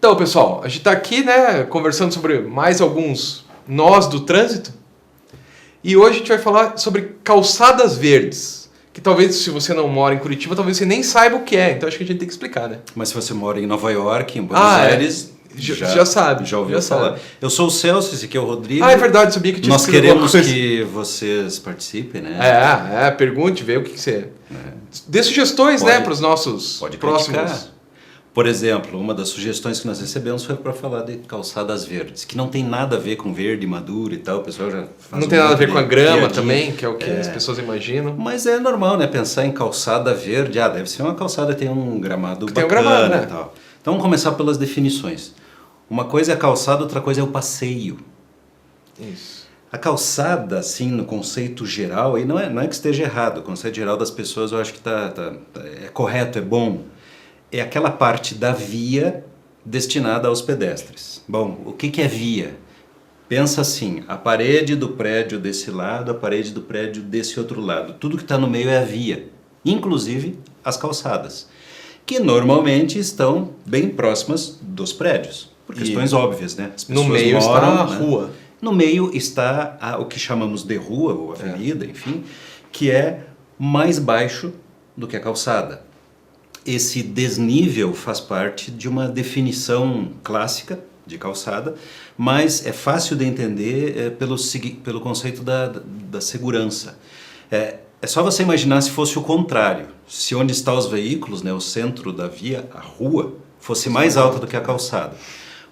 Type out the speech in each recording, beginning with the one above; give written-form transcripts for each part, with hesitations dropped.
Então, pessoal, a gente está aqui, né, conversando sobre mais alguns nós do trânsito. E hoje a gente vai falar sobre calçadas verdes. Que talvez, se você não mora em Curitiba, talvez você nem saiba o que é. Então acho que a gente tem que explicar, né? Mas se você mora em Nova York, em Buenos Aires... Já sabe. Já ouviu falar. Sabe. Eu sou o Celso, esse aqui é o Rodrigo. Ah, é verdade, sabia que tinha Nós queremos que vocês participem, né? Pergunte, vê o que você... Dê sugestões, né, para os nossos próximos... Criticar. Por exemplo, uma das sugestões que nós recebemos foi para falar de calçadas verdes, que não tem nada a ver com verde maduro e tal, o pessoal já faz. Não tem nada a ver com a grama também, que é o que as pessoas imaginam. Mas é normal, né, pensar em calçada verde, deve ser uma calçada que tem um gramado bacana, tem um gramado, né? E tal. Então vamos começar pelas definições. Uma coisa é a calçada, outra coisa é o passeio. Isso. A calçada, assim, no conceito geral, e não é que esteja errado, o conceito geral das pessoas eu acho que é correto, é bom. É aquela parte da via destinada aos pedestres. Bom, o que é via? Pensa assim, a parede do prédio desse lado, a parede do prédio desse outro lado. Tudo que está no meio é a via, inclusive as calçadas, que normalmente estão bem próximas dos prédios, por questões óbvias, né? As pessoas no meio está a rua. Né? No meio está o que chamamos de rua ou avenida, enfim, que é mais baixo do que a calçada. Esse desnível faz parte de uma definição clássica de calçada, mas é fácil de entender pelo conceito da segurança. É só você imaginar se fosse o contrário, se onde estão os veículos, né, o centro da via, a rua, fosse mais alta do que a calçada.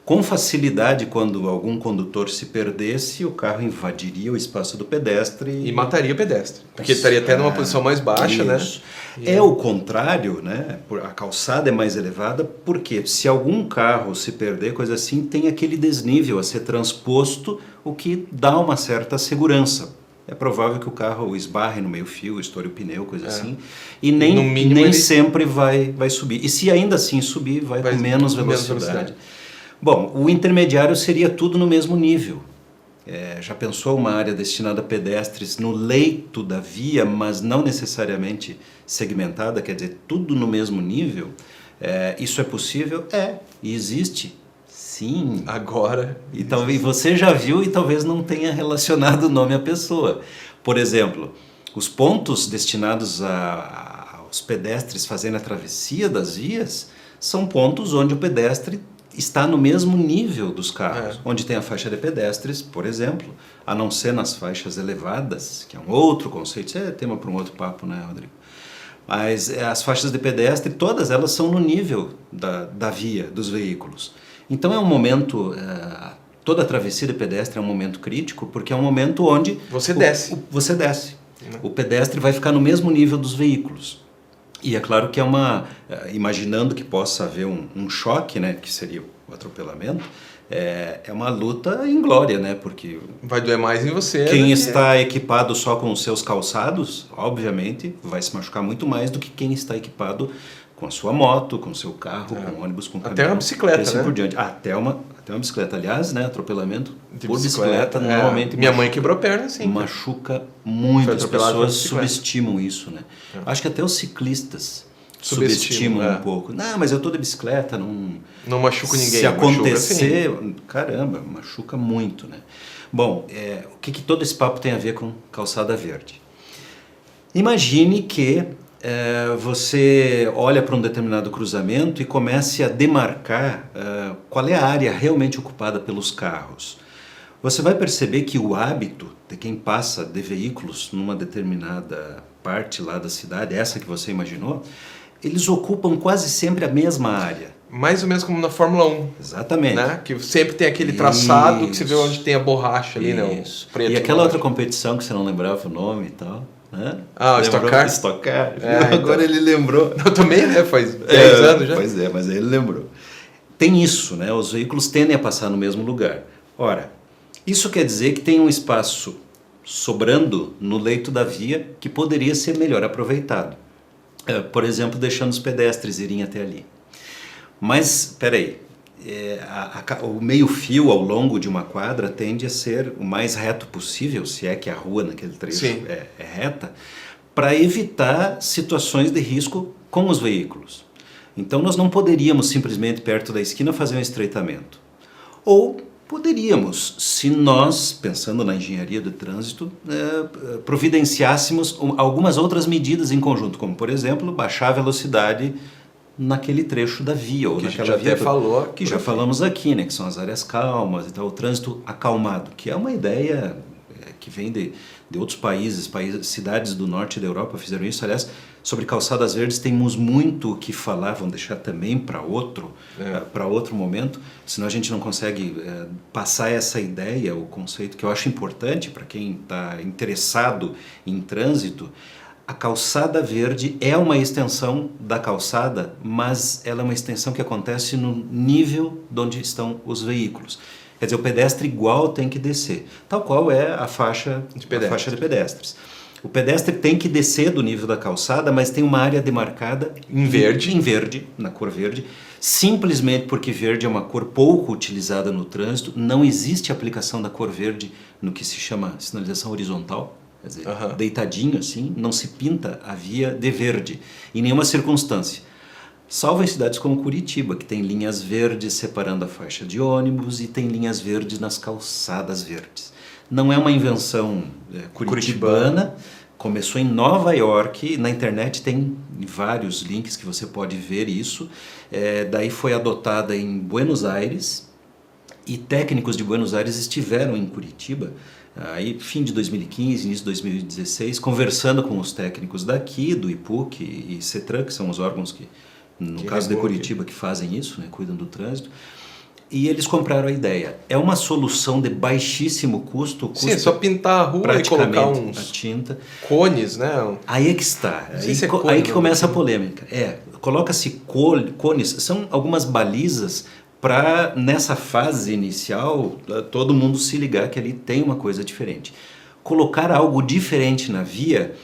Com facilidade, quando algum condutor se perdesse, o carro invadiria o espaço do pedestre. E mataria o pedestre. Porque ele estaria até numa posição mais baixa, isso. Né? É o contrário, né? A calçada é mais elevada, porque se algum carro se perder, coisa assim, tem aquele desnível a ser transposto, o que dá uma certa segurança. É provável que o carro esbarre no meio-fio, estoure o pneu, coisa assim. E nem sempre vai subir. E se ainda assim subir, vai com menos velocidade. Bom, o intermediário seria tudo no mesmo nível. Já pensou uma área destinada a pedestres no leito da via, mas não necessariamente segmentada, quer dizer, tudo no mesmo nível? Isso é possível? E existe. Sim. Agora. E talvez você já viu e talvez não tenha relacionado o nome à pessoa. Por exemplo, os pontos destinados aos pedestres fazendo a travessia das vias são pontos onde o pedestre está no mesmo nível dos carros, onde tem a faixa de pedestres, por exemplo, a não ser nas faixas elevadas, que é um outro conceito, isso é tema para um outro papo, né, Rodrigo? Mas as faixas de pedestre, todas elas são no nível da via, dos veículos. Então é um momento, toda a travessia de pedestre é um momento crítico, porque é um momento onde... Você desce. Você desce. O pedestre vai ficar no mesmo nível dos veículos. E é claro que imaginando que possa haver um choque, né, que seria o atropelamento, é uma luta inglória, né, porque... Vai doer mais em você. Quem está equipado só com os seus calçados, obviamente, vai se machucar muito mais do que quem está equipado com a sua moto, com o seu carro, com o ônibus, com o caminhão. Até uma bicicleta, assim né? Por diante. Até uma bicicleta. Aliás, né, atropelamento por bicicleta normalmente... Minha mãe quebrou a perna, sim. Machuca muito, as pessoas subestimam isso, né? Acho que até os ciclistas subestimam um pouco. Não, mas eu estou de bicicleta, não machuco ninguém. Se acontecer, caramba, machuca muito, né? Bom, o que todo esse papo tem a ver com calçada verde? Imagine que você olha para um determinado cruzamento e comece a demarcar qual é a área realmente ocupada pelos carros. Você vai perceber que o hábito de quem passa de veículos numa determinada parte lá da cidade, essa que você imaginou, eles ocupam quase sempre a mesma área. Mais ou menos como na Fórmula 1. Exatamente. Né? Que sempre tem aquele traçado que você vê onde tem a borracha ali, né? O preto. E aquela outra competição que você não lembrava o nome e tal... Né? O Stock Car? Stock Car. Agora ele lembrou. Eu também, né? Faz 10 anos já. Pois é, mas ele lembrou. Tem isso, né? Os veículos tendem a passar no mesmo lugar. Ora, isso quer dizer que tem um espaço sobrando no leito da via que poderia ser melhor aproveitado. Por exemplo, deixando os pedestres irem até ali. Mas, peraí, o meio-fio ao longo de uma quadra tende a ser o mais reto possível, se é que a rua naquele trecho é reta, para evitar situações de risco com os veículos. Então nós não poderíamos simplesmente perto da esquina fazer um estreitamento. Ou poderíamos, se nós, pensando na engenharia do trânsito, providenciássemos algumas outras medidas em conjunto, como por exemplo, baixar a velocidade naquele trecho da via, ou que naquela a gente via até falou, que já falamos aqui, né, que são as áreas calmas e tal, o trânsito acalmado, que é uma ideia que vem de outros países, cidades do norte da Europa fizeram isso. Aliás, sobre calçadas verdes temos muito o que falar, vamos deixar também para outro momento, senão a gente não consegue passar essa ideia, o conceito que eu acho importante para quem está interessado em trânsito. A calçada verde é uma extensão da calçada, mas ela é uma extensão que acontece no nível de onde estão os veículos. Quer dizer, o pedestre igual tem que descer, tal qual é a faixa de pedestres. O pedestre tem que descer do nível da calçada, mas tem uma área demarcada em verde, na cor verde, simplesmente porque verde é uma cor pouco utilizada no trânsito. Não existe aplicação da cor verde no que se chama sinalização horizontal. Quer dizer, deitadinho assim, não se pinta a via de verde em nenhuma circunstância. Salvo em cidades como Curitiba, que tem linhas verdes separando a faixa de ônibus e tem linhas verdes nas calçadas verdes. Não é uma invenção curitibana, começou em Nova York, na internet tem vários links que você pode ver isso. Daí foi adotada em Buenos Aires e técnicos de Buenos Aires estiveram em Curitiba, aí fim de 2015, início de 2016, conversando com os técnicos daqui, do IPUC e CETRAN, que são os órgãos que, no caso de Curitiba, que fazem isso, né, cuidam do trânsito, e eles compraram a ideia. É uma solução de baixíssimo custo. Sim, é só pintar a rua e colocar a tinta. Cones, né? Aí é que está. Aí que começa a polêmica. Coloca-se cones, são algumas balizas para, nessa fase inicial, todo mundo se ligar que ali tem uma coisa diferente. Colocar algo diferente na via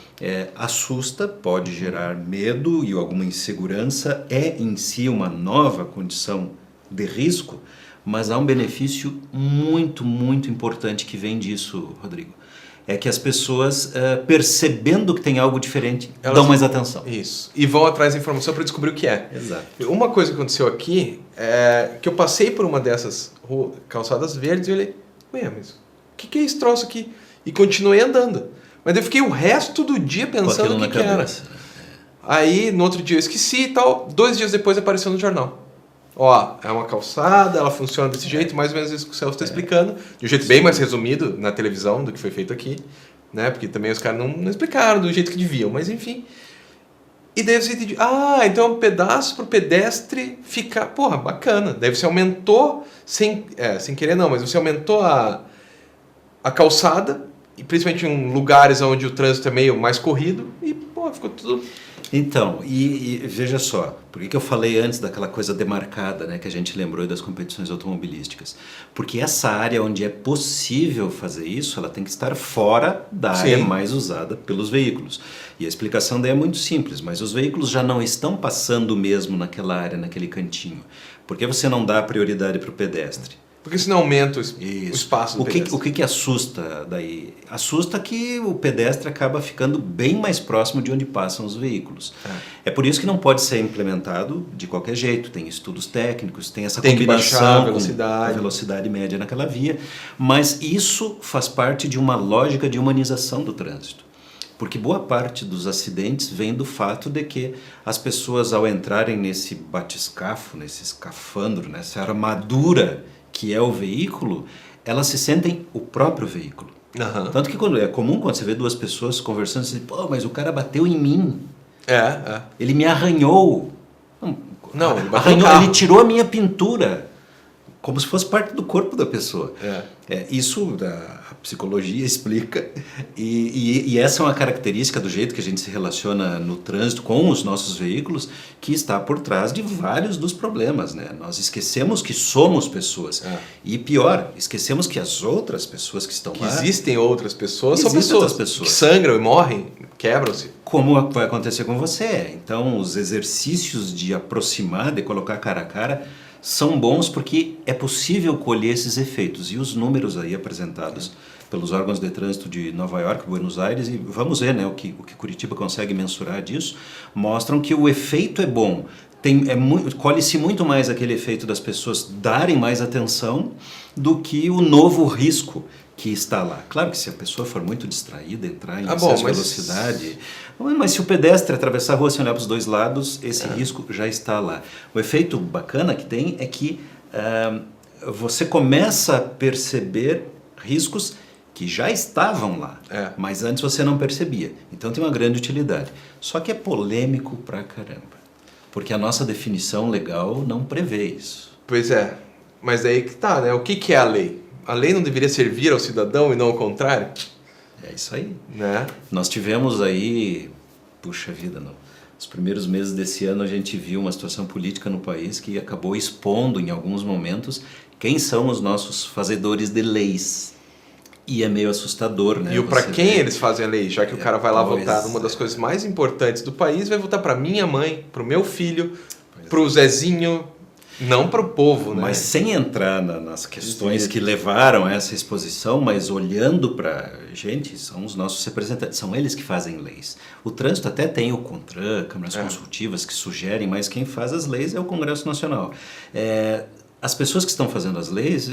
assusta, pode gerar medo e alguma insegurança, é em si uma nova condição de risco, mas há um benefício muito, muito importante que vem disso, Rodrigo. É que as pessoas, percebendo que tem algo diferente, dão mais atenção. Isso. E vão atrás da informação para descobrir o que é. Exato. Uma coisa que aconteceu aqui é que eu passei por uma dessas calçadas verdes e eu olhei, mas o que é esse troço aqui? E continuei andando. Mas eu fiquei o resto do dia pensando o que era. Aí, no outro dia eu esqueci e tal. 2 dias depois apareceu no jornal. Ó, é uma calçada, ela funciona desse jeito, mais ou menos isso que o Celso está explicando, de um jeito bem mais resumido na televisão do que foi feito aqui, né? Porque também os caras não explicaram do jeito que deviam, mas enfim. E daí você entendi, então é um pedaço para o pedestre ficar, porra, bacana. Daí você aumentou, sem querer não, mas você aumentou a calçada, e principalmente em lugares onde o trânsito é meio mais corrido, e pô, ficou tudo... Então, e veja só, por que eu falei antes daquela coisa demarcada, né, que a gente lembrou das competições automobilísticas? Porque essa área onde é possível fazer isso, ela tem que estar fora da área mais usada pelos veículos. E a explicação daí é muito simples, mas os veículos já não estão passando mesmo naquela área, naquele cantinho. Por que você não dá prioridade para o pedestre? Porque senão aumenta o espaço do pedestre. O que assusta daí? Assusta que o pedestre acaba ficando bem mais próximo de onde passam os veículos. É por isso que não pode ser implementado de qualquer jeito. Tem estudos técnicos, tem essa combinação com a velocidade média naquela via. Mas isso faz parte de uma lógica de humanização do trânsito. Porque boa parte dos acidentes vem do fato de que as pessoas, ao entrarem nesse batiscafo, nesse escafandro, nessa armadura que é o veículo, elas se sentem o próprio veículo. Tanto que é comum quando você vê 2 pessoas conversando, você diz, pô, mas o cara bateu em mim. Ele me arranhou. Não, ele bateu no carro. Ele tirou a minha pintura. Como se fosse parte do corpo da pessoa. Isso a psicologia explica. E essa é uma característica do jeito que a gente se relaciona no trânsito com os nossos veículos, que está por trás de vários dos problemas, né? Nós esquecemos que somos pessoas. E pior, esquecemos que as outras pessoas que estão lá... Existem outras pessoas, são pessoas que sangram e morrem, quebram-se. Como vai acontecer com você. Então, os exercícios de aproximar, de colocar cara a cara, são bons porque é possível colher esses efeitos. E os números aí apresentados pelos órgãos de trânsito de Nova York, Buenos Aires, e vamos ver, né, o que Curitiba consegue mensurar disso, mostram que o efeito é bom. Colhe-se muito mais aquele efeito das pessoas darem mais atenção do que o novo risco que está lá. Claro que se a pessoa for muito distraída, entrar em excesso de velocidade... Mas se o pedestre atravessar a rua sem olhar para os dois lados, esse risco já está lá. O efeito bacana que tem é que você começa a perceber riscos que já estavam lá, mas antes você não percebia. Então tem uma grande utilidade. Só que é polêmico pra caramba, porque a nossa definição legal não prevê isso. Pois é, mas aí que tá, né? O que é a lei? A lei não deveria servir ao cidadão e não ao contrário? É isso aí. Né? Nós tivemos aí, puxa vida, não. Nos primeiros meses desse ano a gente viu uma situação política no país que acabou expondo em alguns momentos quem são os nossos fazedores de leis. E é meio assustador, né? E para quem eles fazem a lei? Já que o cara vai lá votar numa das coisas mais importantes do país, vai votar para minha mãe, para o meu filho, para o Zezinho, não para o povo, né? Mas sem entrar nas questões que levaram a essa exposição, mas olhando para gente, são os nossos representantes, são eles que fazem leis. O trânsito até tem o CONTRAN, câmaras consultivas que sugerem, mas quem faz as leis é o Congresso Nacional. As pessoas que estão fazendo as leis...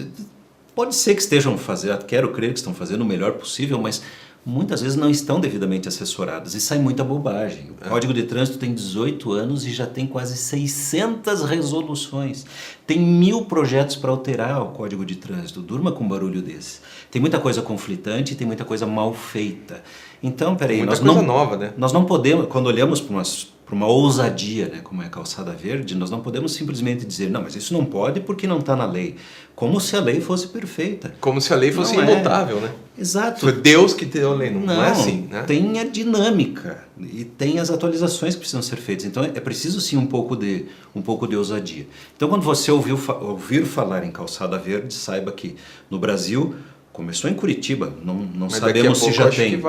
Pode ser que estejam fazendo, quero crer que estão fazendo o melhor possível, mas muitas vezes não estão devidamente assessoradas e sai muita bobagem. O Código de Trânsito tem 18 anos e já tem quase 600 resoluções. Tem 1000 projetos para alterar o Código de Trânsito. Durma com um barulho desse. Tem muita coisa conflitante e tem muita coisa mal feita. Então, peraí, nova, né? Nós não podemos, quando olhamos para uma ousadia, né, como é a calçada verde, nós não podemos simplesmente dizer, não, mas isso não pode porque não está na lei. Como se a lei fosse perfeita. Como se a lei fosse imutável, né? Exato. Foi Deus que deu a lei, não é assim, né? Tem a dinâmica e tem as atualizações que precisam ser feitas. Então é preciso sim um pouco de ousadia. Então quando você ouvir falar em calçada verde, saiba que no Brasil começou em Curitiba, não sabemos se já tem.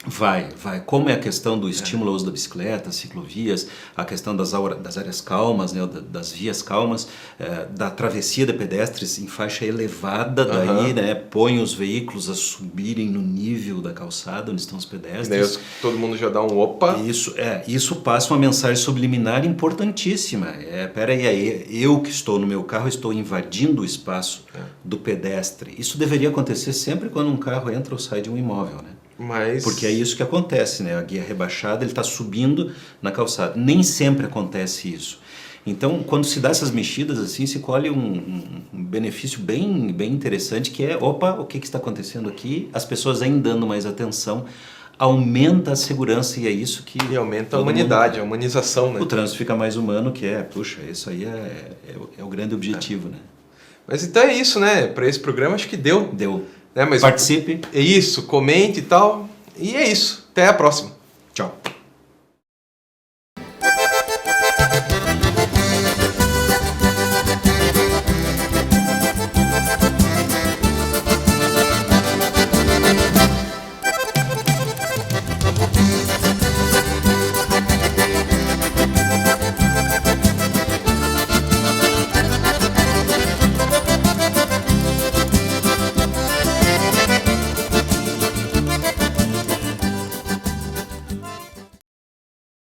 Vai. Como é a questão do estímulo ao uso da bicicleta, ciclovias, a questão das áreas calmas, né, das vias calmas, da travessia de pedestres em faixa elevada, daí né, põe os veículos a subirem no nível da calçada onde estão os pedestres. E daí todo mundo já dá um opa. Isso passa uma mensagem subliminar importantíssima. Peraí, eu que estou no meu carro estou invadindo o espaço do pedestre. Isso deveria acontecer sempre quando um carro entra ou sai de um imóvel, né? Porque é isso que acontece, né? A guia rebaixada, ele está subindo na calçada. Nem sempre acontece isso. Então, quando se dá essas mexidas assim, se colhe um benefício bem interessante, que é, o que está acontecendo aqui? As pessoas ainda dando mais atenção, aumenta a segurança e é isso que... E aumenta a humanidade, a humanização, né? O trânsito fica mais humano, que isso aí é o grande objetivo, né? Mas então é isso, né? Para esse programa acho que deu. Deu. Né? Mas participe. É isso, comente e tal. E é isso. Até a próxima.